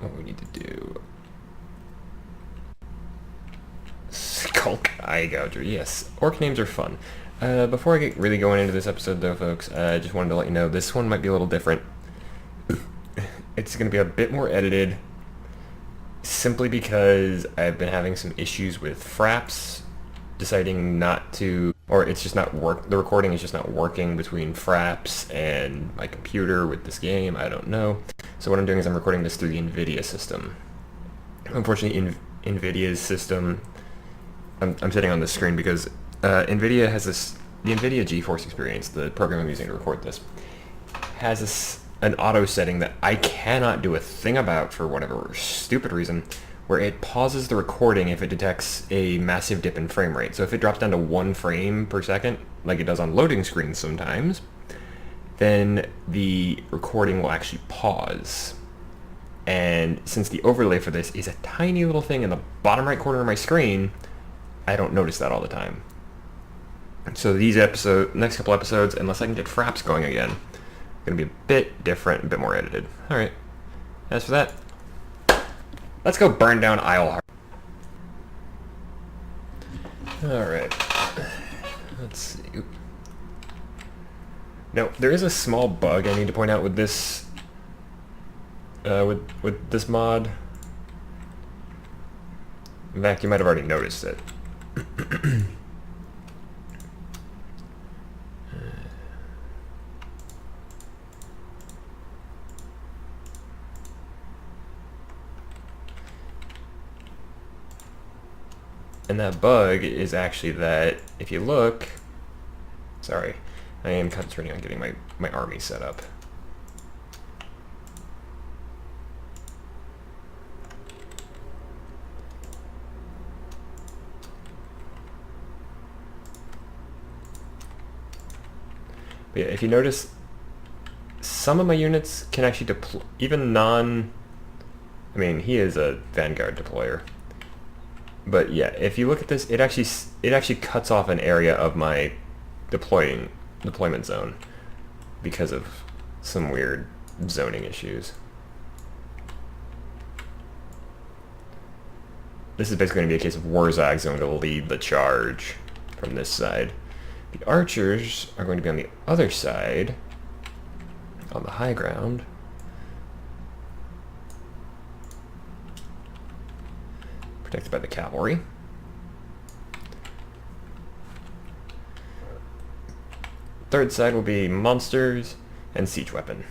what we need to do. Skulk Eye Gouger, yes. Orc names are fun. Before I get really going into this episode though, folks, I just wanted to let you know this one might be a little different. It's going to be a bit more edited, simply because I've been having some issues with Fraps deciding not to, or it's just not the recording is just not working between Fraps and my computer with this game. I don't know. So what I'm doing is I'm recording this through the NVIDIA system. Unfortunately, NVIDIA's system, I'm sitting on this screen because NVIDIA has the NVIDIA GeForce Experience, the program I'm using to record this, has an auto setting that I cannot do a thing about for whatever stupid reason, where it pauses the recording if it detects a massive dip in frame rate. So if it drops down to 1 frame per second, like it does on loading screens sometimes, then the recording will actually pause. And since the overlay for this is a tiny little thing in the bottom right corner of my screen, I don't notice that all the time. So these next couple episodes, unless I can get Fraps going again, going to be a bit different, a bit more edited. Alright, as for that, let's go burn down Isleheart. Alright, let's see. Now, there is a small bug I need to point out with this with this mod. In fact, you might have already noticed it. And that bug is actually that if you look, sorry, I am concentrating on getting my army set up. But yeah, if you notice, some of my units can actually deploy, even I mean, he is a Vanguard deployer. But yeah, if you look at this, it actually cuts off an area of my deployment zone because of some weird zoning issues. This is basically going to be a case of Waagh's going to lead the charge from this side. The archers are going to be on the other side, on the high ground. Protected by the cavalry. Third side will be monsters and siege weapon.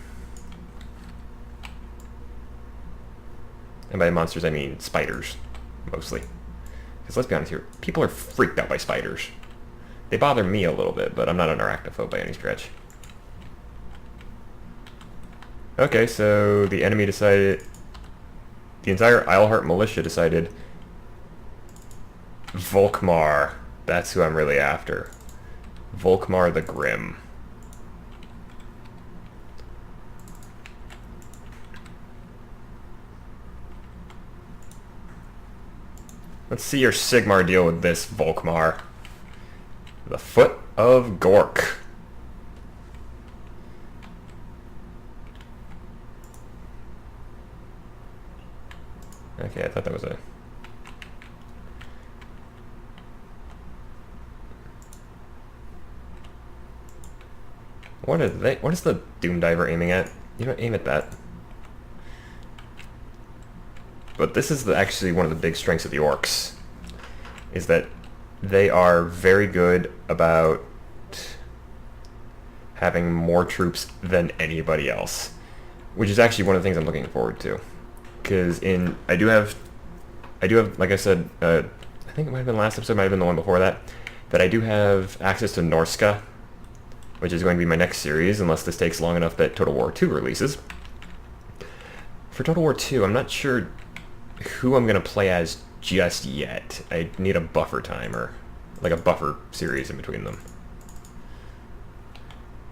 And by monsters I mean spiders, mostly. Because let's be honest here, people are freaked out by spiders. They bother me a little bit, but I'm not an arachnophobe by any stretch. Okay, so the enemy decided, the entire Isleheart militia decided, Volkmar, that's who I'm really after. Volkmar the Grim. Let's see your Sigmar deal with this, Volkmar. The Foot of Gork. Okay, I thought that was a... What is the Doom Diver aiming at? You don't aim at that. But this is actually one of the big strengths of the Orcs, is that they are very good about having more troops than anybody else, which is actually one of the things I'm looking forward to. Because I do have, like I said, I think it might have been last episode, might have been the one before that, that I do have access to Norska, which is going to be my next series, unless this takes long enough that Total War 2 releases. For Total War 2, I'm not sure who I'm going to play as just yet. I need a buffer time, or like a buffer series in between them.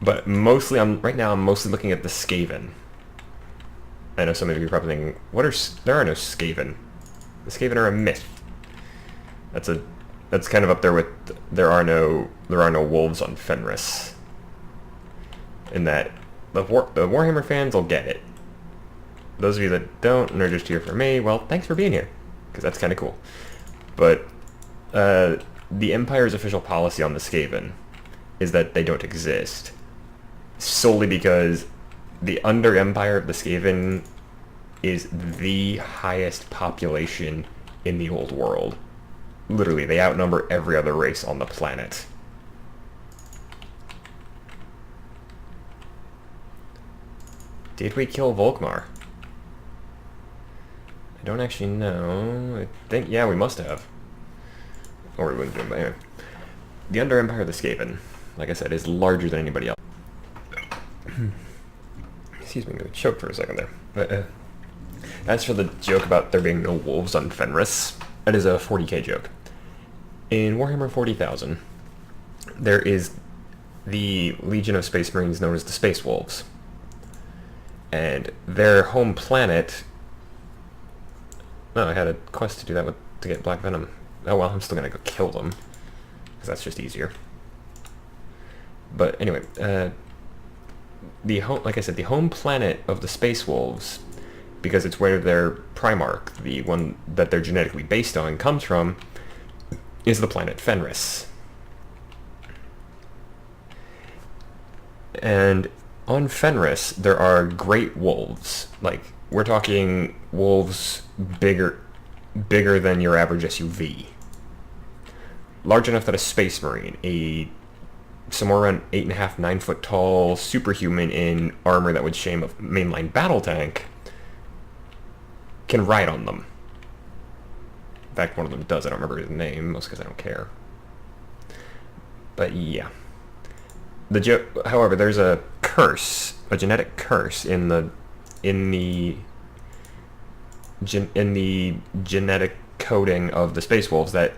But mostly, right now I'm mostly looking at the Skaven. I know some of you are probably thinking, there are no Skaven. The Skaven are a myth. That's kind of up there with there are no wolves on Fenris. In that the Warhammer fans will get it. those of you that don't and are just here for me, well, thanks for being here, because that's kind of cool. But the Empire's official policy on the Skaven is that they don't exist, solely because the Under-Empire of the Skaven is the highest population in the old world. Literally, they outnumber every other race on the planet. Did we kill Volkmar? I don't actually know. I think, yeah, we must have. Or we wouldn't do it, but anyway. The Under-Empire of the Skaven, like I said, is larger than anybody else. Excuse me, I'm going to choke for a second there. But, as for the joke about there being no wolves on Fenris, that is a 40k joke. In Warhammer 40,000, there is the Legion of Space Marines known as the Space Wolves. And their home planet... Oh, I had a quest to do that to get Black Venom. Oh well, I'm still gonna go kill them, because that's just easier. But anyway, like I said, the home planet of the Space Wolves, because it's where their Primarch, the one that they're genetically based on, comes from, is the planet Fenris. And on Fenris, there are great wolves. Like, we're talking wolves bigger than your average SUV. Large enough that a Space Marine, somewhere around 8.5, 9 foot tall superhuman in armor that would shame a mainline battle tank, can ride on them. In fact, one of them does. I don't remember his name, mostly because I don't care. But yeah. However, there's a curse, a genetic curse in the genetic coding of the Space Wolves that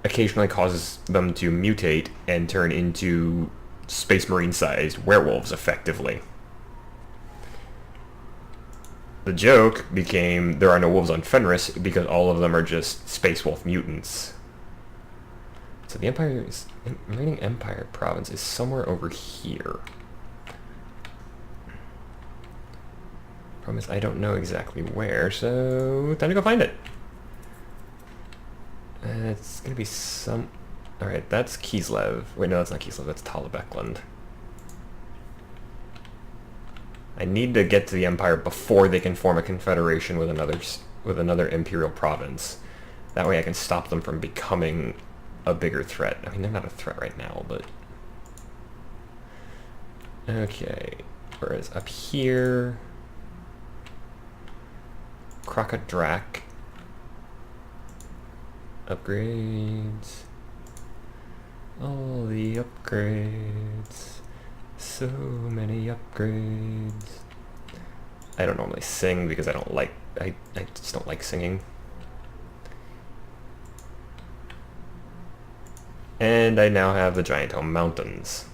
occasionally causes them to mutate and turn into Space Marine-sized werewolves, effectively. The joke became there are no wolves on Fenris because all of them are just Space Wolf mutants. So the remaining Empire province is somewhere over here. Problem is, I don't know exactly where, so time to go find it. It's gonna be some... Alright, that's Kislev. Wait, no, that's not Kislev, that's Talabekland. I need to get to the Empire before they can form a confederation with another Imperial province. That way I can stop them from becoming a bigger threat. I mean, they're not a threat right now, but... Okay. Whereas up here... Crocodrak. Upgrades. All the upgrades. So many upgrades. I don't normally sing because I just don't like singing. And I now have the Giant Home Mountains.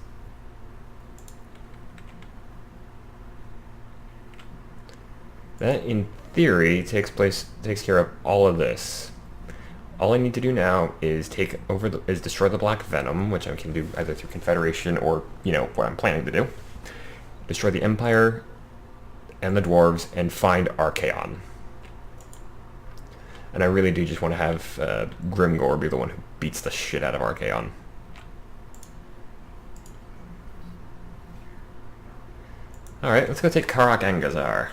That, in theory, takes care of all of this. All I need to do now is destroy the Black Venom, which I can do either through Confederation or, what I'm planning to do. Destroy the Empire and the Dwarves and find Archaon. And I really do just want to have Grimgor be the one who beats the shit out of Archaon. Alright, let's go take Karak Angazar.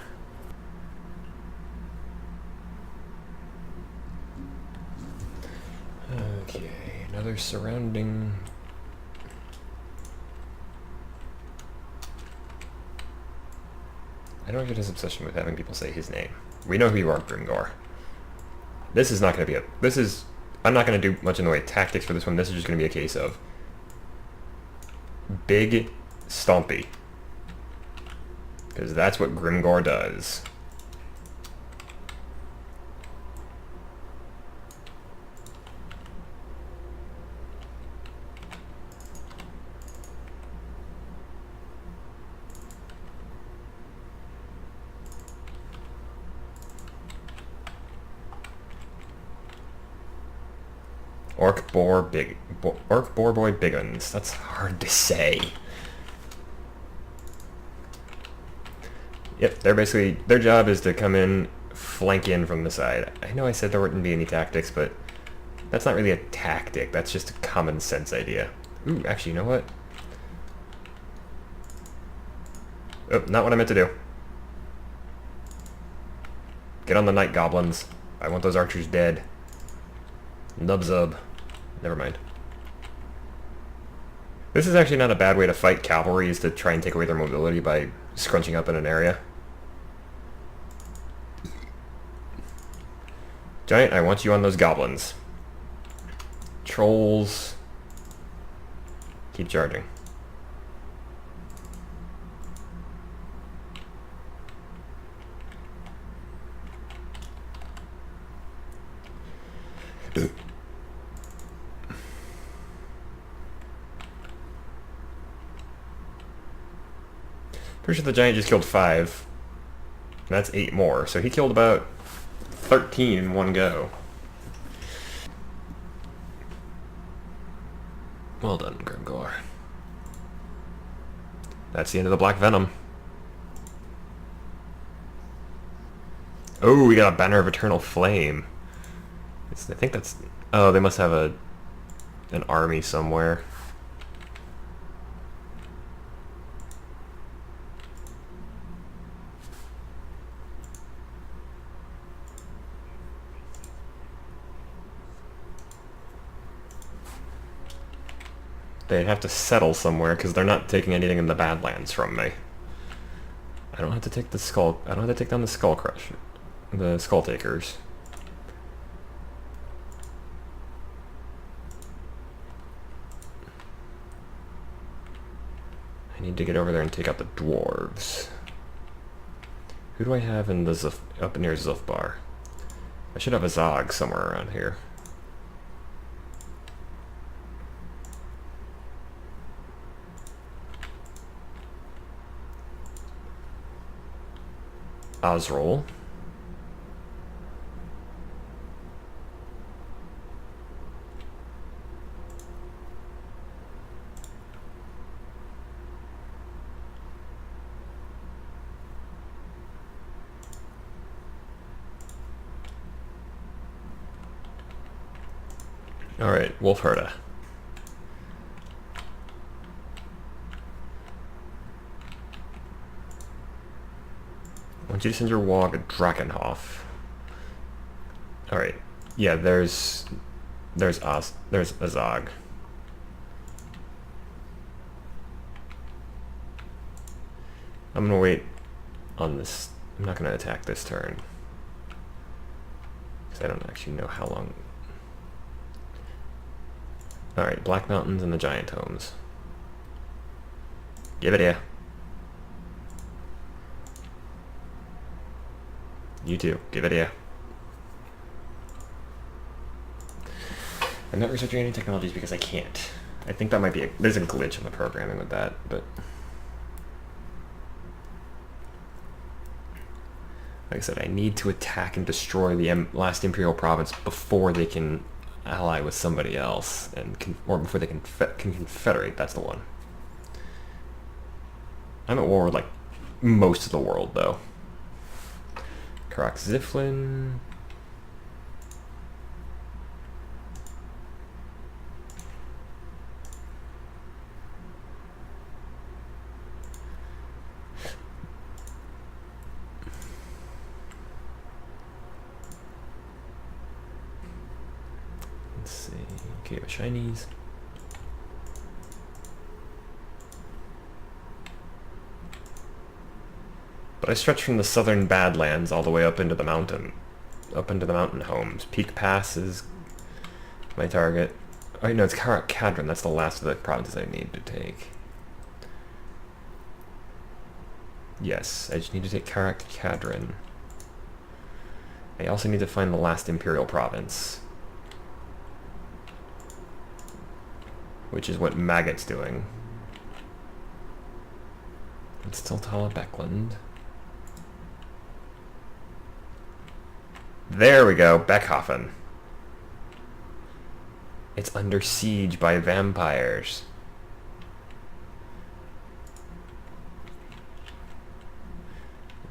Okay, another surrounding... I don't get his obsession with having people say his name. We know who you are, Grimgor. This is not going to be I'm not going to do much in the way of tactics for this one. This is just going to be a case of big stompy. Because that's what Grimgor does. Orc Boar Boy Biggins. That's hard to say. Yep, they're basically, their job is to come in, flank in from the side. I know I said there wouldn't be any tactics, but that's not really a tactic. That's just a common sense idea. Ooh, actually, you know what? Oh, not what I meant to do. Get on the night goblins. I want those archers dead. Nubzub. Never mind. This is actually not a bad way to fight cavalry, is to try and take away their mobility by scrunching up in an area. Giant, I want you on those goblins. Trolls. Keep charging. Pretty sure the giant just killed 5. And that's 8 more, so he killed about 13 in one go. Well done, Grimgor. That's the end of the Black Venom. Oh, we got a Banner of Eternal Flame. I think that's... Oh, they must have an army somewhere. They'd have to settle somewhere because they're not taking anything in the Badlands from me. I don't have to take the skull. I don't have to take down the Skull Crush, the Skull Takers. I need to get over there and take out the dwarves. Who do I have in the up near Zufbar? I should have a Zog somewhere around here. Osrol. Alright, Wolfherda. I want you to send your Waaagh Drakenhof. Alright. Yeah, there's Azog. I'm gonna wait on this. I'm not gonna attack this turn. Because I don't actually know how long. Alright, Black Mountains and the Giant Homes. Give it here. You too. Give it here. I'm not researching any technologies because I can't. I think that might be there's a glitch in the programming with that, but... Like I said, I need to attack and destroy the last Imperial province before they can ally with somebody else, and or before they can confederate. That's the one. I'm at war with, like, most of the world, though. Karak Ziflin. Let's see. Okay, with Chinese. But I stretch from the southern Badlands all the way up into the mountain homes. Peak Pass is my target. Oh no, it's Karak Kadron. That's the last of the provinces I need to take. Yes, I just need to take Karak Kadron. I also need to find the last Imperial province, which is what Maggot's doing. It's still Tala Beckland. There we go, Beckhofen. It's under siege by vampires.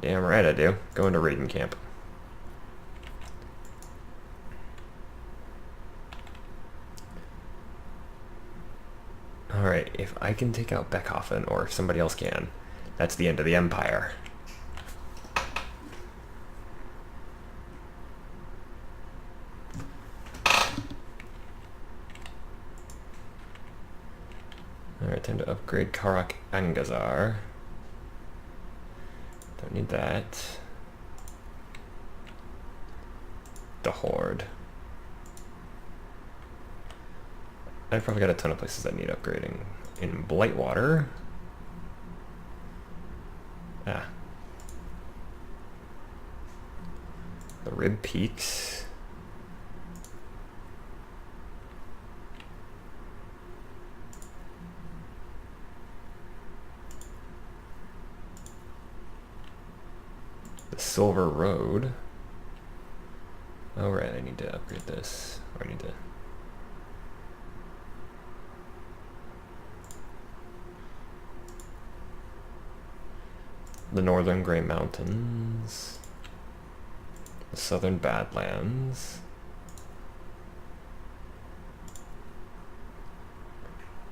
Damn right I do. Go into raiding camp. Alright, if I can take out Beckhoffen, or if somebody else can, that's the end of the Empire. Alright, time to upgrade Karak Angazar. Don't need that. The Horde. I've probably got a ton of places that need upgrading. In Blightwater. Ah. The Rib Peaks. The Silver Road. Oh right, I need to upgrade this. Or I need to... The Northern Grey Mountains, the Southern Badlands,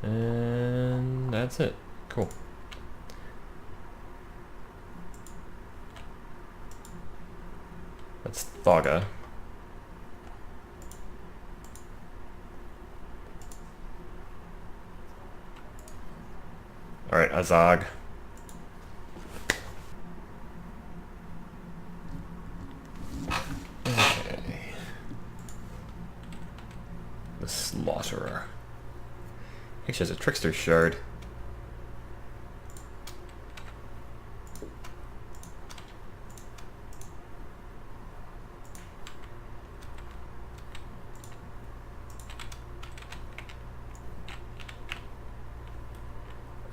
and that's it. Cool. That's Thogga. Alright, Azog. Slaughterer. Actually, has a Trickster Shard.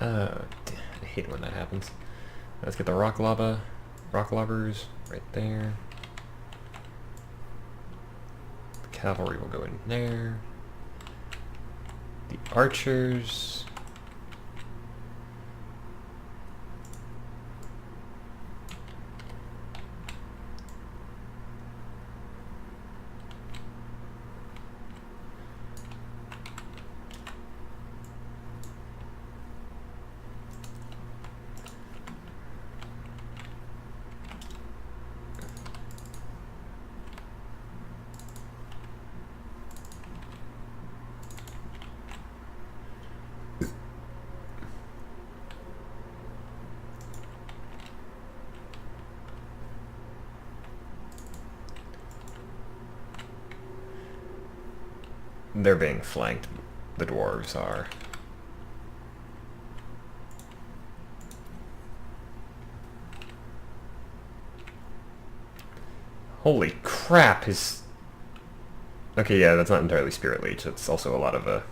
I hate when that happens. Let's get the rock lobbers right there. The cavalry will go in there. The archers. They're being flanked. The dwarves are. Holy crap, his... Okay, yeah, that's not entirely Spirit Leech. It's also a lot of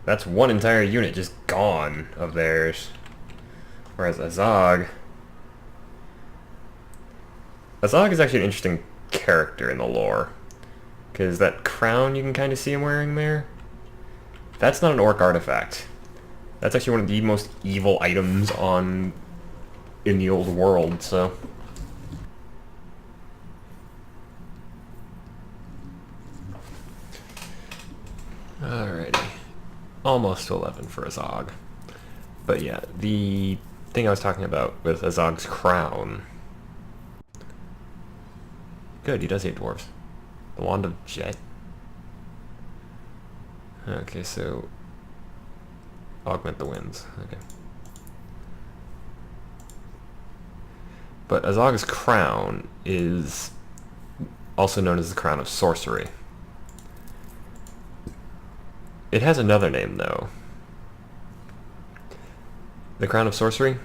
That's one entire unit just gone of theirs. Whereas Azog... Azog is actually an interesting character in the lore. Because that crown you can kind of see him wearing there, that's not an orc artifact. That's actually one of the most evil items in the old world, so... Alrighty. Almost 11 for Azog. But yeah, the thing I was talking about with Azog's crown... Good, he does hate dwarves. The Wand of Jet. Okay, so... Augment the winds. Okay. But Azog's crown is also known as the Crown of Sorcery. It has another name, though. The Crown of Sorcery?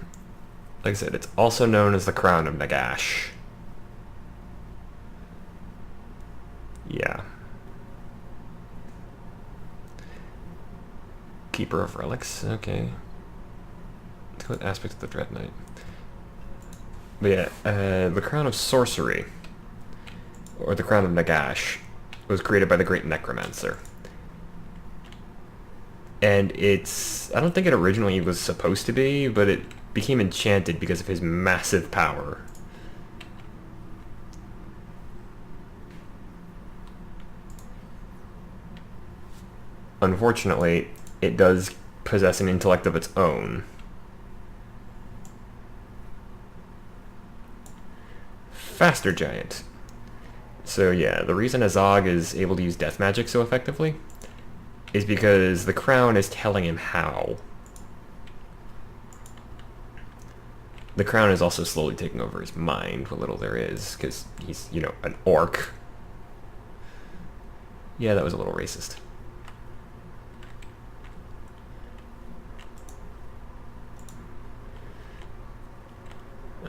Like I said, it's also known as the Crown of Nagash. Yeah. Keeper of Relics, okay. Let's go with Aspect of the Dread Knight. But yeah, the Crown of Sorcery, or the Crown of Nagash, was created by the Great Necromancer. And I don't think it originally was supposed to be, but it became enchanted because of his massive power. Unfortunately, it does possess an intellect of its own. Faster Giant. So yeah, the reason Azog is able to use death magic so effectively is because the crown is telling him how. The crown is also slowly taking over his mind, what little there is, because he's, you know, an orc. Yeah, that was a little racist.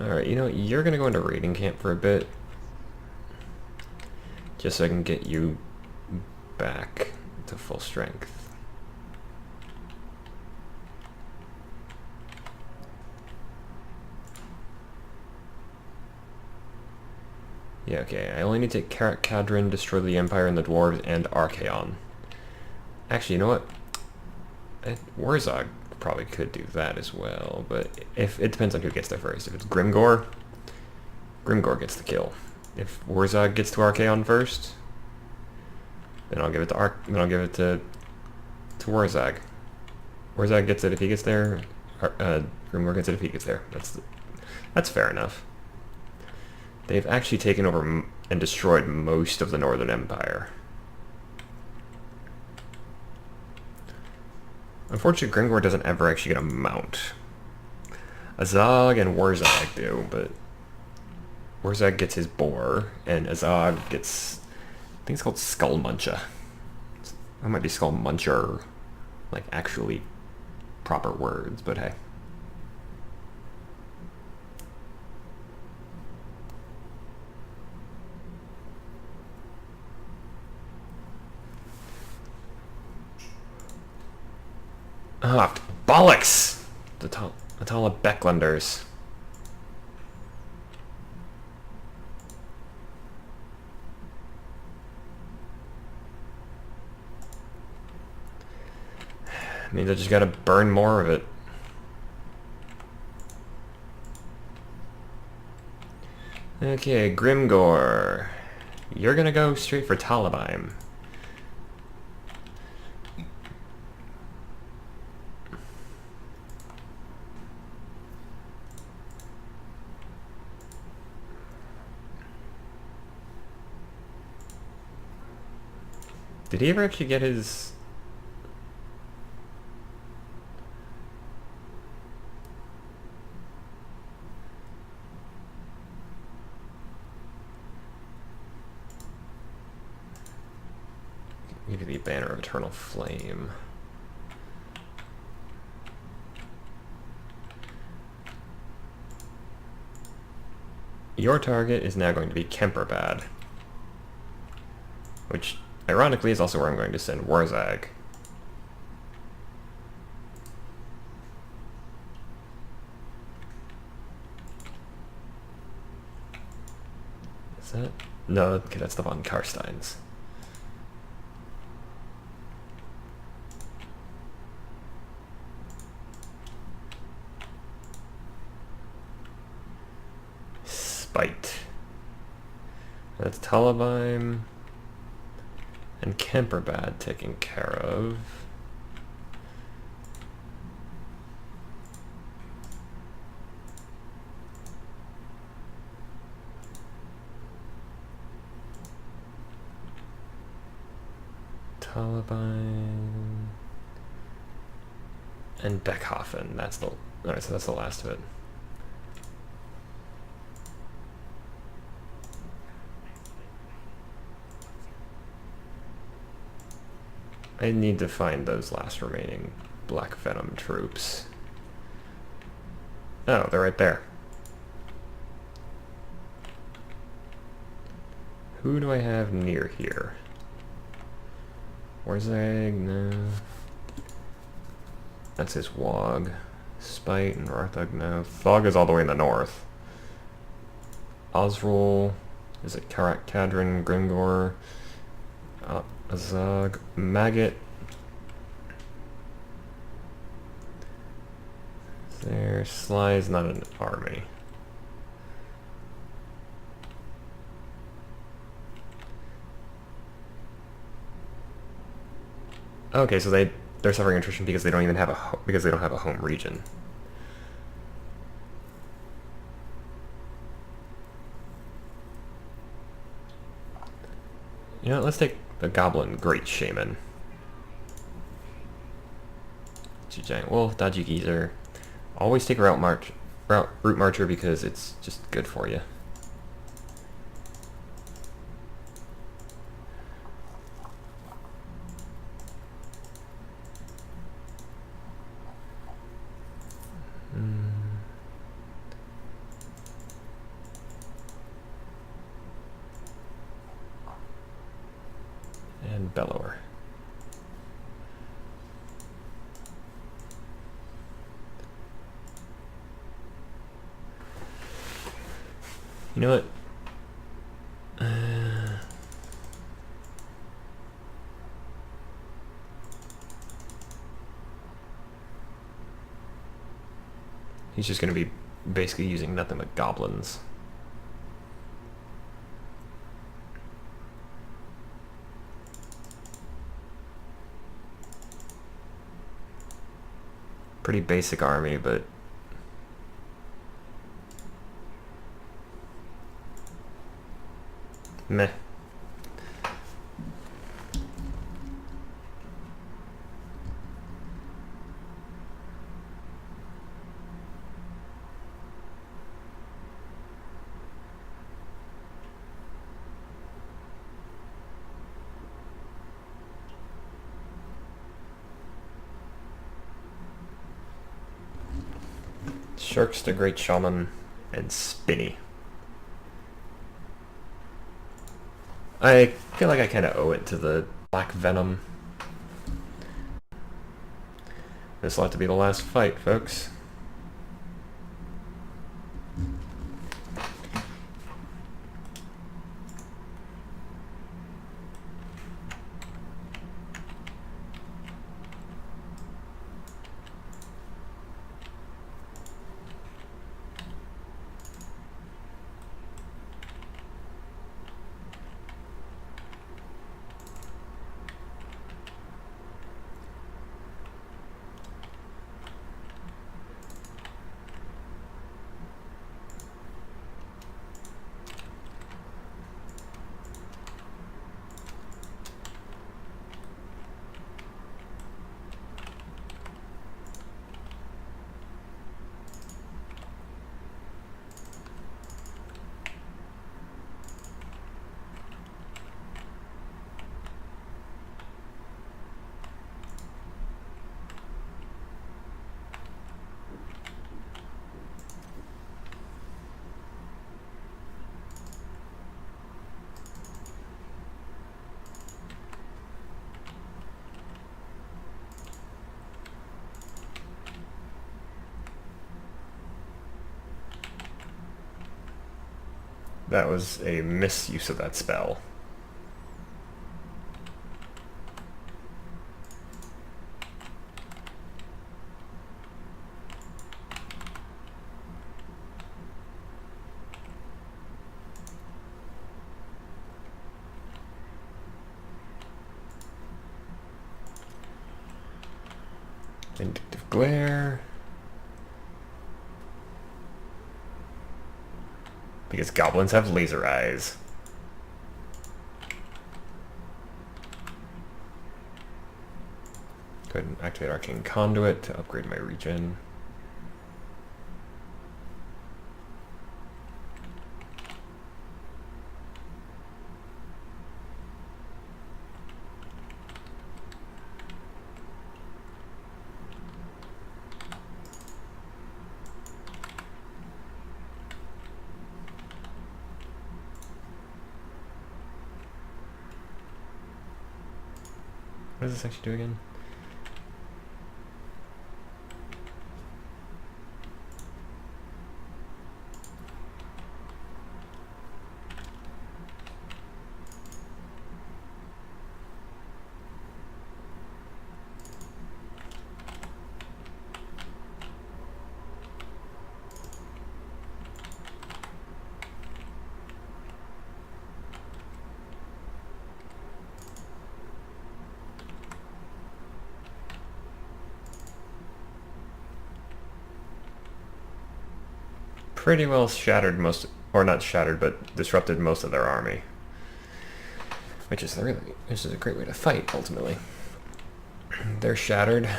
Alright, you know, you're gonna go into raiding camp for a bit. Just so I can get you back to full strength. Yeah, okay, I only need to take Karak Kadrin, destroy the Empire and the Dwarves, and Archaon. Actually, you know what? Warzog probably could do that as well, but if it depends on who gets there first. If it's Grimgor, Grimgor gets the kill. If Warzog gets to Archaon first, then I'll give it to Warzog. Warzog gets it if he gets there. Grimgor gets it if he gets there. That's fair enough. They've actually taken over and destroyed most of the Northern Empire. Unfortunately, Grimgor doesn't ever actually get a mount. Azog and Warzog do, but Warzog gets his boar, and Azog gets, I think it's called Skull Muncher. That might be Skull Muncher, like actually proper words, but hey. Ah, bollocks! The Atala Becklanders. Means I just gotta burn more of it. Okay, Grimgor. You're gonna go straight for Talabheim. Did he ever actually get his... Maybe the Banner of Eternal Flame. Your target is now going to be Kemperbad, which ironically is also where I'm going to send Warzag. Is that? No, okay, that's the Von Karsteins. Spite. That's Talabheim and Kemperbad taken care of. Talabheim and Beckhofen. That's the... Alright, so that's the last of it. I need to find those last remaining Black Venom troops. Oh, they're right there. Who do I have near here? Warzag? No. That's his Waaagh. Spite and Rarthug? No. Thog is all the way in the north. Osrul. Is it Karak Kadrin? Grimgor? Azog, Maggot, There, Sly is not an army. Okay, so they're suffering attrition because they don't even have a home region. You know what, let's take the Goblin Great Shaman. Giant Wolf, Dodgy Geezer. Always take a Route Marcher because it's just good for you. And Bellower. You know what? He's just going to be basically using nothing but goblins. Pretty basic army, but meh. Sharks, the Great Shaman, and Spinny. I feel like I kind of owe it to the Black Venom. This will have to be the last fight, folks. That was a misuse of that spell. Vindictive Glare. Because goblins have laser eyes. Go ahead and activate Arcane Conduit to upgrade my regen. What does this actually do again? pretty well shattered most, or not shattered, but disrupted most of their army. Which is a great way to fight, ultimately. They're shattered.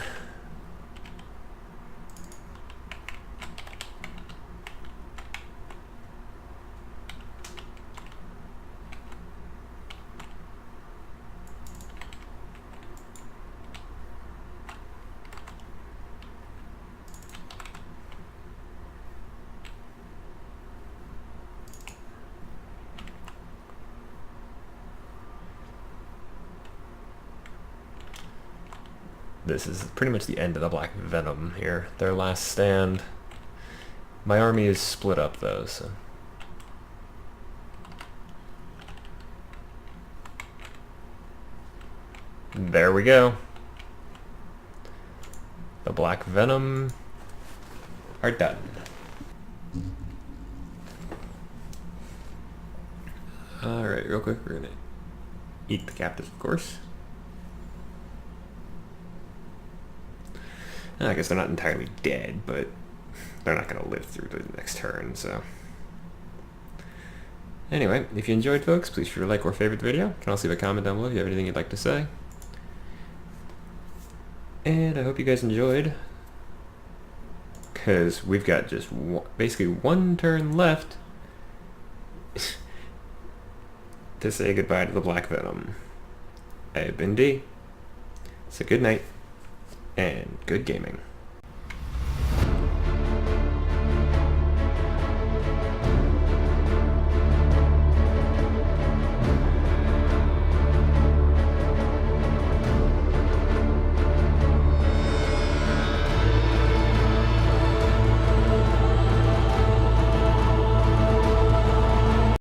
This is pretty much the end of the Black Venom here. Their last stand. My army is split up though, so... There we go. The Black Venom are done. Alright, real quick, we're gonna eat the captive, of course. I guess they're not entirely dead, but they're not going to live through the next turn, so... Anyway, if you enjoyed, folks, please be sure to like or favorite the video. You can also leave a comment down below if you have anything you'd like to say. And I hope you guys enjoyed, because we've got just basically one turn left to say goodbye to the Black Venom. I have been D. So good night, and good gaming.